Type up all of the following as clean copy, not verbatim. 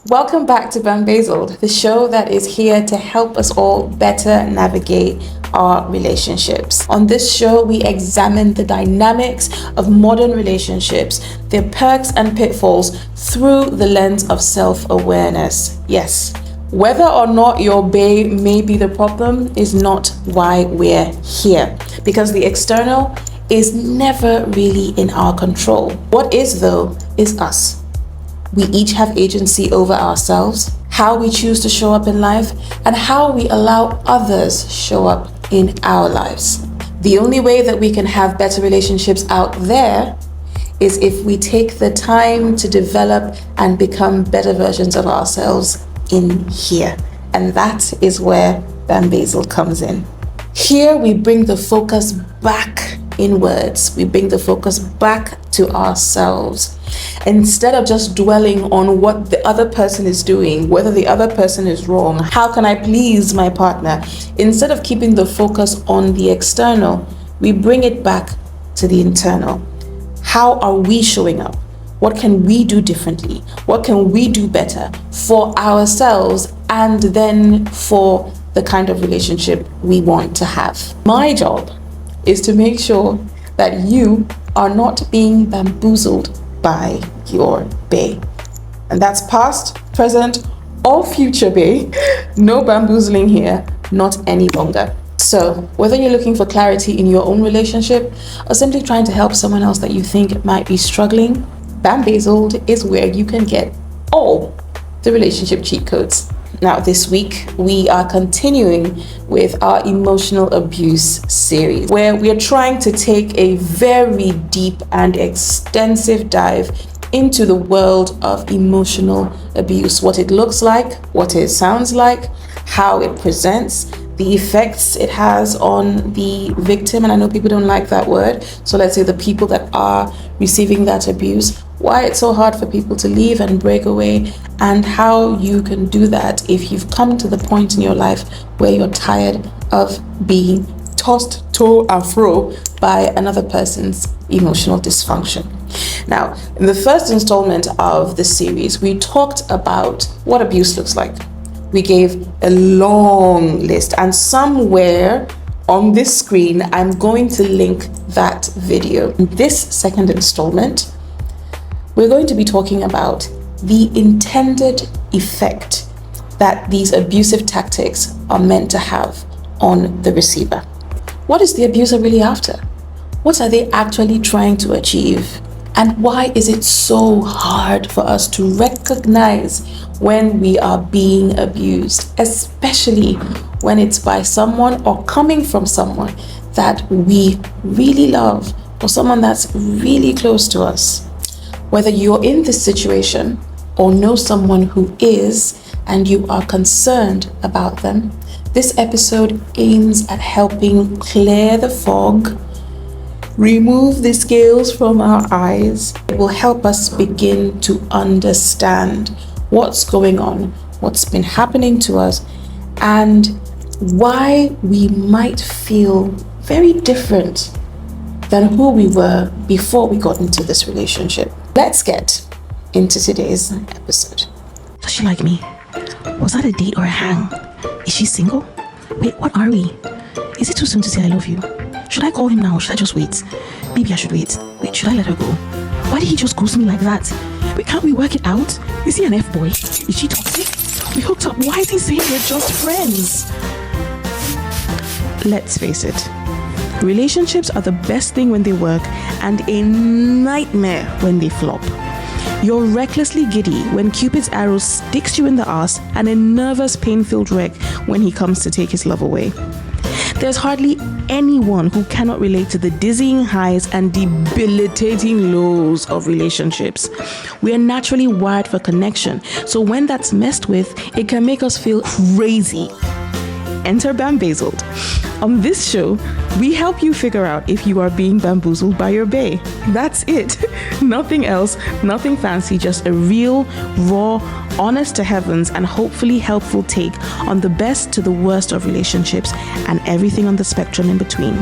Welcome back to Bambazeled, the show that is here to help us all better navigate our relationships. On this show, we examine the dynamics of modern relationships, their perks and pitfalls through the lens of self-awareness. Yes, whether or not your bae may be the problem is not why we're here, because the external is never really in our control. What is, though, is us. We each have agency over ourselves, how we choose to show up in life, and how we allow others show up in our lives. The only way that we can have better relationships out there is if we take the time to develop and become better versions of ourselves in here. And that is where Bambazeled comes in. Here we bring the focus back inwards. We bring the focus back to ourselves. Instead of just dwelling on what the other person is doing, whether the other person is wrong, how can I please my partner? Instead of keeping the focus on the external, we bring it back to the internal. How are we showing up? What can we do differently? What can we do better for ourselves and then for the kind of relationship we want to have? My job is to make sure that you are not being bamboozled by your bae. And that's past, present, or future bae. No bamboozling here, not any longer. So whether you're looking for clarity in your own relationship or simply trying to help someone else that you think might be struggling, Bambazeled is where you can get all the relationship cheat codes. Now, this week, we are continuing with our emotional abuse series, where we are trying to take a very deep and extensive dive into the world of emotional abuse, what it looks like, what it sounds like, how it presents, the effects it has on the victim, and I know people don't like that word, so let's say the people that are receiving that abuse, why it's so hard for people to leave and break away, and how you can do that if you've come to the point in your life where you're tired of being tossed to and fro by another person's emotional dysfunction. Now, in the first installment of the series, we talked about what abuse looks like. We gave a long list, and somewhere on this screen, I'm going to link that video. In this second installment, we're going to be talking about the intended effect that these abusive tactics are meant to have on the receiver. What is the abuser really after? What are they actually trying to achieve? And why is it so hard for us to recognize when we are being abused, especially when it's by someone or coming from someone that we really love or someone that's really close to us? Whether you're in this situation or know someone who is and you are concerned about them, this episode aims at helping clear the fog, remove the scales from our eyes. It will help us begin to understand what's going on, what's been happening to us, and why we might feel very different than who we were before we got into this relationship. Let's get into today's episode. Does she like me? Was that a date or a hang? Is she single? Wait, what are we? Is it too soon to say I love you? Should I call him now or should I just wait? Maybe I should wait. Wait, should I let her go? Why did he just ghost me like that? Wait, can't we work it out? Is he an F-boy? Is she toxic? We hooked up. Why is he saying we're just friends? Let's face it. Relationships are the best thing when they work and a nightmare when they flop. You're recklessly giddy when Cupid's arrow sticks you in the arse and a nervous, pain-filled wreck when he comes to take his love away. There's hardly anyone who cannot relate to the dizzying highs and debilitating lows of relationships. We are naturally wired for connection, so when that's messed with, it can make us feel crazy. Enter Bambazeled. On this show, we help you figure out if you are being bamboozled by your bae. That's it. Nothing else, nothing fancy, just a real, raw, honest to heavens, and hopefully helpful take on the best to the worst of relationships and everything on the spectrum in between.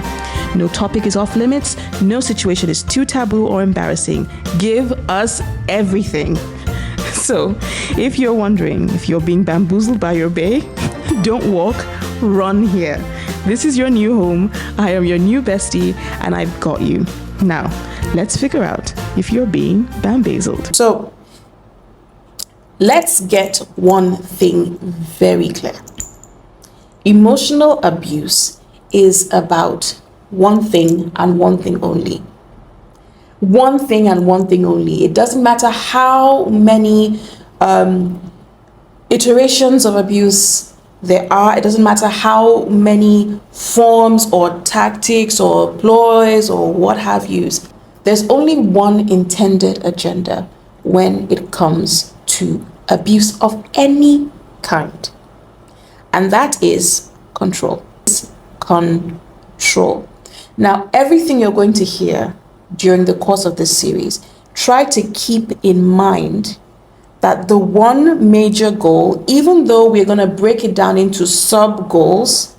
No topic is off limits, no situation is too taboo or embarrassing. Give us everything. So, if you're wondering if you're being bamboozled by your bae, don't walk, run here. This is your new home. I am your new bestie, and I've got you. Now, let's figure out if you're being bamboozled. So, let's get one thing very clear. Emotional abuse is about one thing and one thing only. One thing and one thing only. It doesn't matter how many iterations of abuse there are. It doesn't matter how many forms or tactics or ploys or what have yous. There's only one intended agenda when it comes to abuse of any kind. And that is control. Control. Now, everything you're going to hear during the course of this series, try to keep in mind that the one major goal, even though we're going to break it down into sub goals,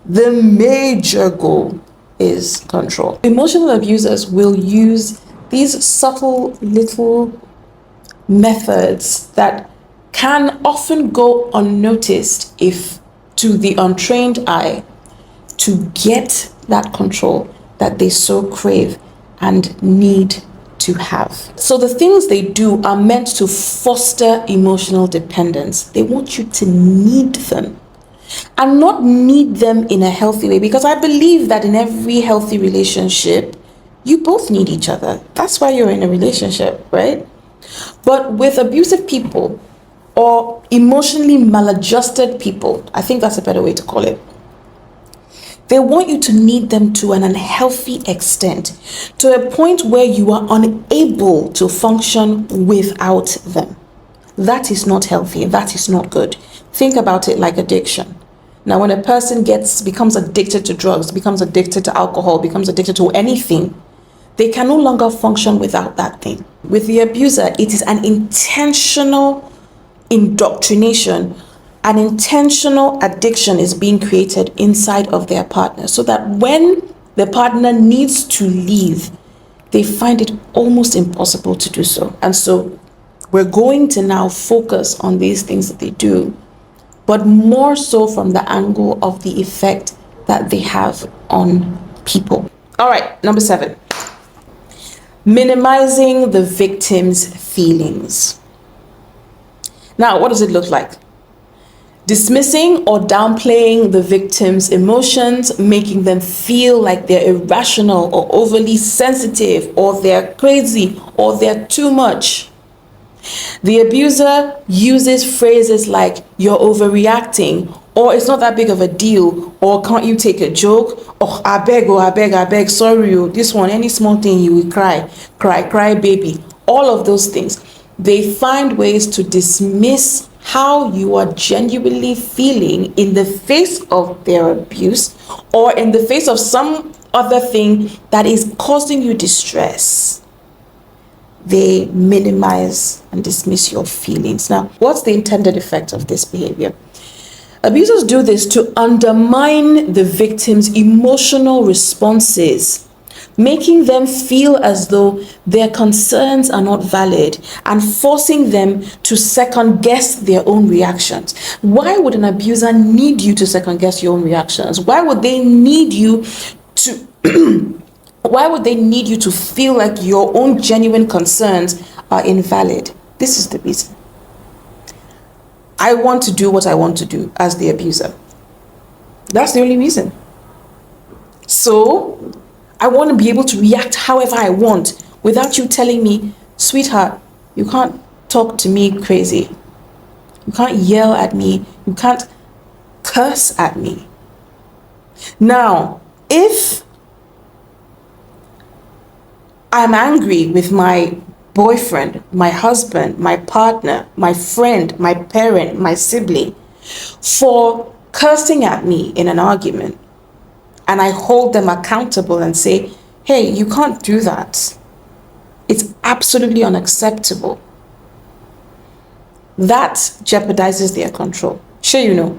the major goal is control. Emotional abusers will use these subtle little methods that can often go unnoticed if to the untrained eye, to get that control that they so crave and need to have. So the things they do are meant to foster emotional dependence. They want you to need them, and not need them in a healthy way, because I believe that in every healthy relationship, you both need each other. That's why you're in a relationship, right? But with abusive people or emotionally maladjusted people, I think that's a better way to call it, they want you to need them to an unhealthy extent, to a point where you are unable to function without them. That is not healthy. That is not good. Think about it like addiction. Now, when a person becomes addicted to drugs, becomes addicted to alcohol, becomes addicted to anything, they can no longer function without that thing. With the abuser, it is an intentional indoctrination. An intentional addiction is being created inside of their partner, so that when the partner needs to leave, they find it almost impossible to do so. And so we're going to now focus on these things that they do, but more so from the angle of the effect that they have on people. All right, number 7. Minimizing the victim's feelings. Now, what does it look like? Dismissing or downplaying the victim's emotions, making them feel like they're irrational or overly sensitive, or they're crazy, or they're too much. The abuser uses phrases like, "you're overreacting," or "it's not that big of a deal," or "can't you take a joke?" "Oh, I beg, sorry, this one, any small thing you will cry, baby." All of those things. They find ways to dismiss how you are genuinely feeling in the face of their abuse, or in the face of some other thing that is causing you distress. They minimize and dismiss your feelings. Now, what's the intended effect of this behavior? Abusers do this to undermine the victim's emotional responses, making them feel as though their concerns are not valid and forcing them to second guess their own reactions. Why would an abuser need you to second guess your own reactions? Why would they need you to why would they need you to feel like your own genuine concerns are invalid? This is the reason. I want to do what I want to do as the abuser. That's the only reason. So I want to be able to react however I want without you telling me, "Sweetheart, you can't talk to me crazy. You can't yell at me. You can't curse at me." Now, if I'm angry with my boyfriend, my husband, my partner, my friend, my parent, my sibling for cursing at me in an argument, and I hold them accountable and say, "Hey, you can't do that. It's absolutely unacceptable," that jeopardizes their control. Sure, you know.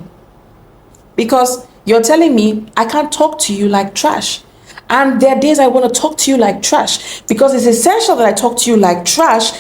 Because you're telling me I can't talk to you like trash. And there are days I want to talk to you like trash, because it's essential that I talk to you like trash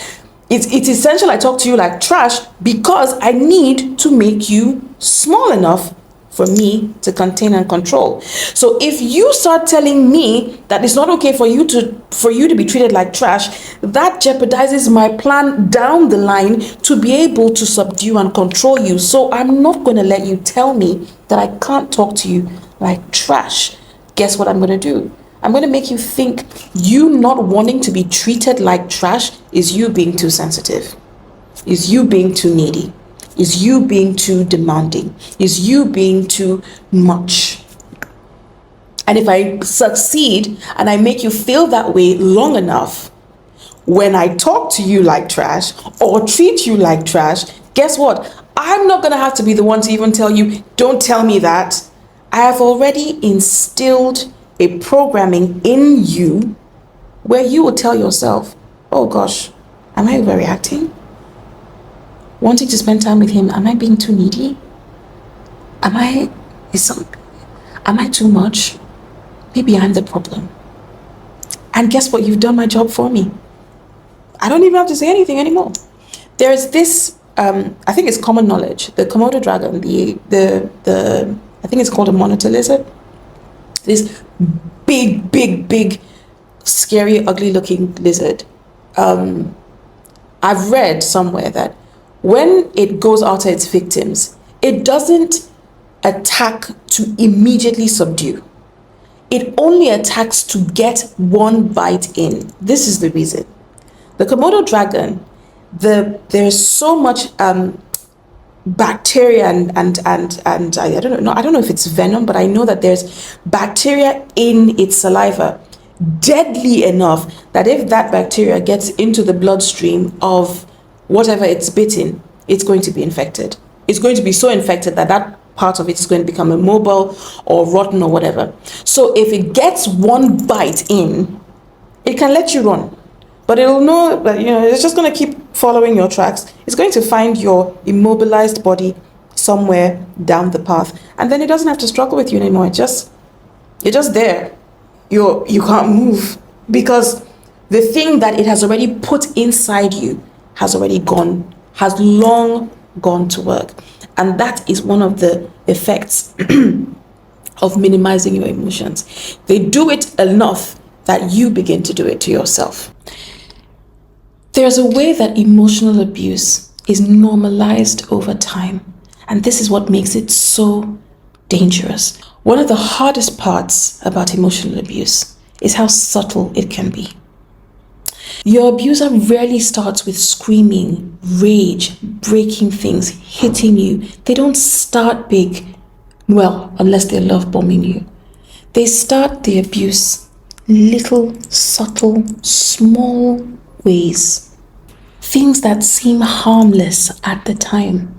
It's essential I talk to you like trash because I need to make you small enough for me to contain and control. So if you start telling me that it's not okay for you to be treated like trash, that jeopardizes my plan down the line to be able to subdue and control you. So I'm not going to let you tell me that I can't talk to you like trash. Guess what I'm going to do? I'm going to make you think you not wanting to be treated like trash is you being too sensitive, is you being too needy, is you being too demanding, is you being too much. And if I succeed and I make you feel that way long enough, when I talk to you like trash or treat you like trash, guess what? I'm not going to have to be the one to even tell you, don't tell me that. I have already instilled a programming in you where you will tell yourself, oh gosh, am I overreacting? Wanting to spend time with him, am I being too needy? Am I too much? Maybe I'm the problem. And guess what? You've done my job for me. I don't even have to say anything anymore. There's this, I think it's common knowledge, the Komodo dragon, I think it's called a monitor lizard. This big, scary, ugly looking lizard. I've read somewhere that when it goes after its victims, it doesn't attack to immediately subdue. It only attacks to get one bite in. This is the reason. The Komodo dragon, there's so much bacteria and I don't know if it's venom, but I know that there's bacteria in its saliva, deadly enough that if that bacteria gets into the bloodstream of whatever it's bitten, it's going to be infected. It's going to be so infected that that part of it is going to become immobile or rotten or whatever. So if it gets one bite in, it can let you run. But it'll know that, it's just going to keep following your tracks. It's going to find your immobilized body somewhere down the path. And then it doesn't have to struggle with you anymore. You're just there. You can't move because the thing that it has already put inside you has long gone to work. And that is one of the effects of minimizing your emotions. They do it enough that you begin to do it to yourself. There's a way that emotional abuse is normalized over time, and this is what makes it so dangerous. One of the hardest parts about emotional abuse is how subtle it can be. Your abuser rarely starts with screaming, rage, breaking things, hitting you. They don't start big, well, unless they love bombing you. They start the abuse little, subtle, small ways. Things that seem harmless at the time.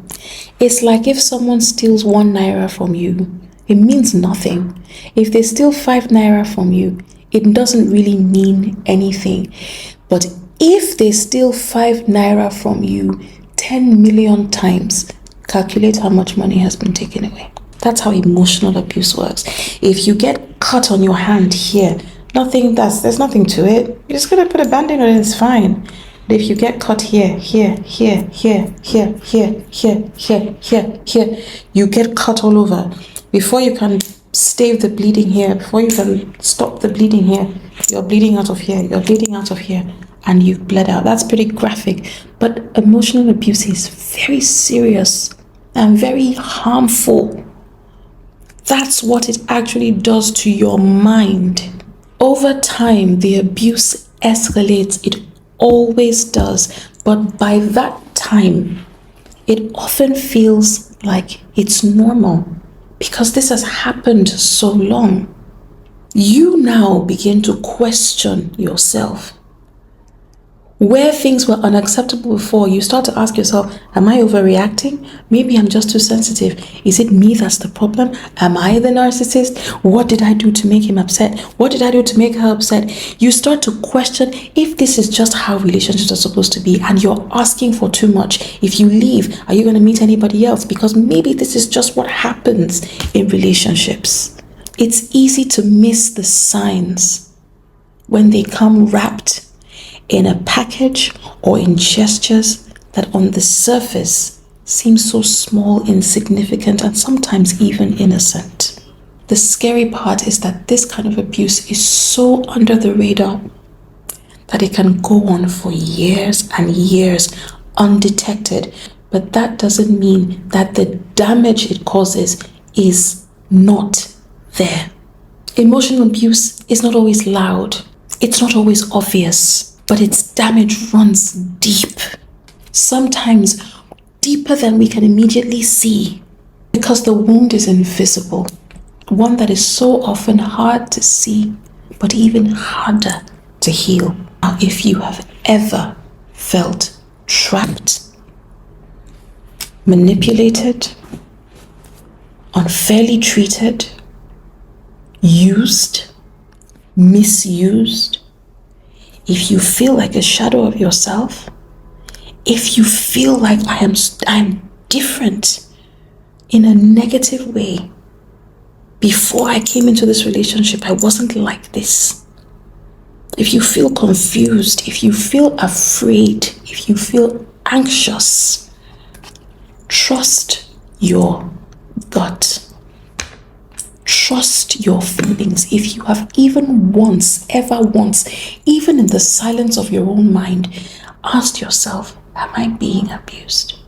It's like if someone steals 1 naira from you, it means nothing. If they steal 5 naira from you, it doesn't really mean anything. But if they steal 5 naira from you 10 million times, calculate how much money has been taken away. That's how emotional abuse works. If you get cut on your hand here, there's nothing to it. You're just gonna put a band-aid on it, it's fine. But if you get cut here, you get cut all over. Before you can stave the bleeding here, before you can stop the bleeding here, you're bleeding out of here, and you've bled out. That's pretty graphic. But emotional abuse is very serious and very harmful. That's what it actually does to your mind. Over time, the abuse escalates. It always does. But by that time, it often feels like it's normal because this has happened so long. You now begin to question yourself. Where things were unacceptable before, you start to ask yourself, am I overreacting? Maybe I'm just too sensitive. Is it me that's the problem? Am I the narcissist? What did I do to make him upset? What did I do to make her upset? You start to question if this is just how relationships are supposed to be, and you're asking for too much. If you leave, are you going to meet anybody else? Because maybe this is just what happens in relationships. It's easy to miss the signs when they come wrapped in a package or in gestures that on the surface seem so small, insignificant, and sometimes even innocent. The scary part is that this kind of abuse is so under the radar that it can go on for years and years undetected, but that doesn't mean that the damage it causes is not there. Emotional abuse is not always loud, it's not always obvious, but its damage runs deep, sometimes deeper than we can immediately see, because the wound is invisible, one that is so often hard to see, but even harder to heal. Now, if you have ever felt trapped, manipulated, unfairly treated, used, misused, if you feel like a shadow of yourself, if you feel like I'm different in a negative way, before I came into this relationship, I wasn't like this. If you feel confused, if you feel afraid, if you feel anxious, trust your gut. Trust your feelings. If you have ever once, even in the silence of your own mind, asked yourself, am I being abused?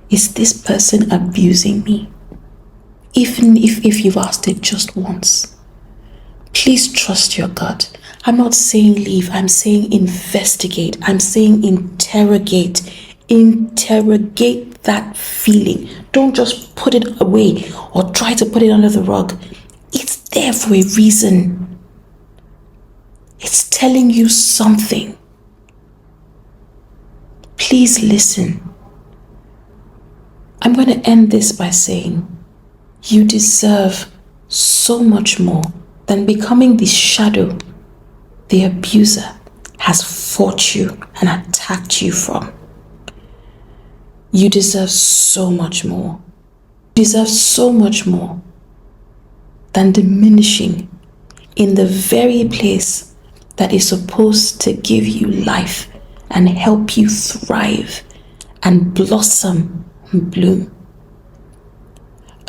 Is this person abusing me? Even if you've asked it just once, please trust your gut. I'm not saying leave, I'm saying investigate. I'm saying interrogate. Interrogate that feeling. Don't just put it away or try to put it under the rug. It's there for a reason. It's telling you something. Please listen. I'm going to end this by saying, you deserve so much more than becoming the shadow the abuser has fought you and attacked you from. You deserve so much more. You deserve so much more than diminishing in the very place that is supposed to give you life and help you thrive and blossom and bloom.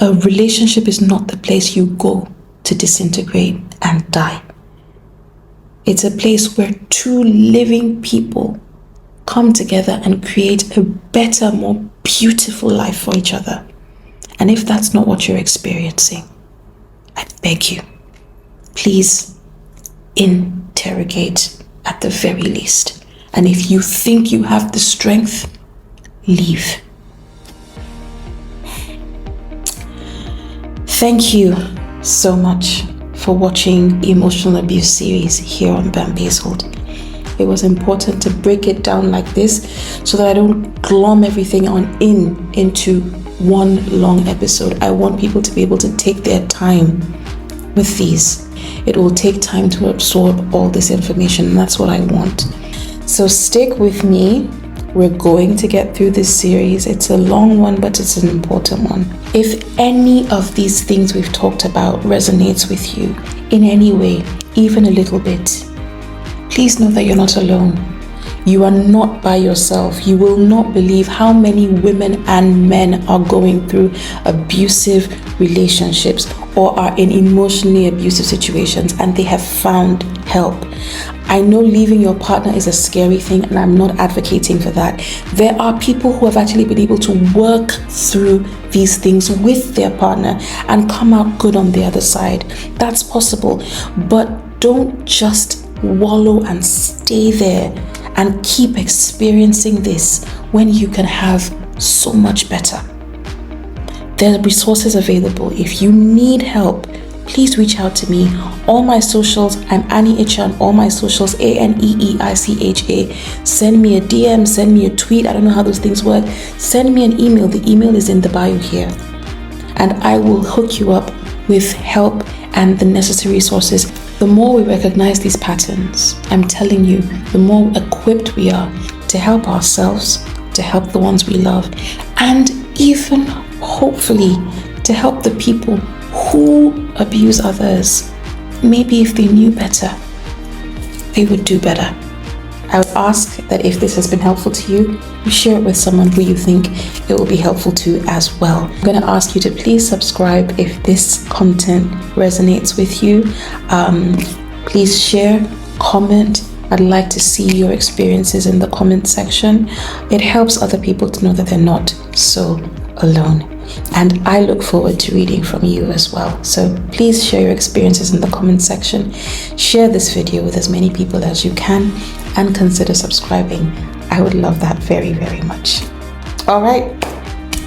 A relationship is not the place you go to disintegrate and die. It's a place where two living people come together and create a better, more beautiful life for each other. And if that's not what you're experiencing, I beg you, please interrogate at the very least. And if you think you have the strength, leave. Thank you so much for watching the Emotional Abuse series here on Bambazeled. It was important to break it down like this so that I don't glom everything into one long episode. I want people to be able to take their time with these. It will take time to absorb all this information, and that's what I want. So stick with me. We're going to get through this series. It's a long one, but it's an important one. If any of these things we've talked about resonates with you in any way, even a little bit, please know that you're not alone. You are not by yourself. You will not believe how many women and men are going through abusive relationships or are in emotionally abusive situations and they have found help. I know leaving your partner is a scary thing, and I'm not advocating for that. There are people who have actually been able to work through these things with their partner and come out good on the other side. That's possible, but don't just wallow and stay there and keep experiencing this when you can have so much better. There are resources available. If you need help, please reach out to me. All my socials, I'm Annie Icha on all my socials, ANEEICHA. Send me a DM, send me a tweet. I don't know how those things work. Send me an email. The email is in the bio here. And I will hook you up with help and the necessary resources. The more we recognize these patterns, I'm telling you, the more equipped we are to help ourselves, to help the ones we love, and even hopefully to help the people who abuse others. Maybe if they knew better, they would do better. I would ask that if this has been helpful to you, you share it with someone who you think it will be helpful to as well. I'm going to ask you to please subscribe if this content resonates with you. Please share, comment. I'd like to see your experiences in the comment section. It helps other people to know that they're not so alone. And I look forward to reading from you as well. So please share your experiences in the comment section. Share this video with as many people as you can and consider subscribing. I would love that very, very much. All right,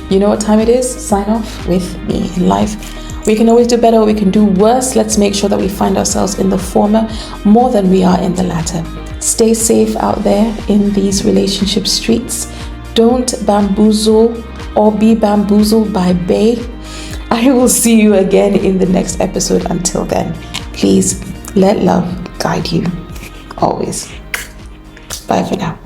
you know what time it is? Sign off with me. In life, we can always do better or we can do worse. Let's make sure that we find ourselves in the former more than we are in the latter. Stay safe out there in these relationship streets. Don't bamboozle or be bamboozled by bae. I will see you again in the next episode. Until then, please let love guide you always. Bye for now.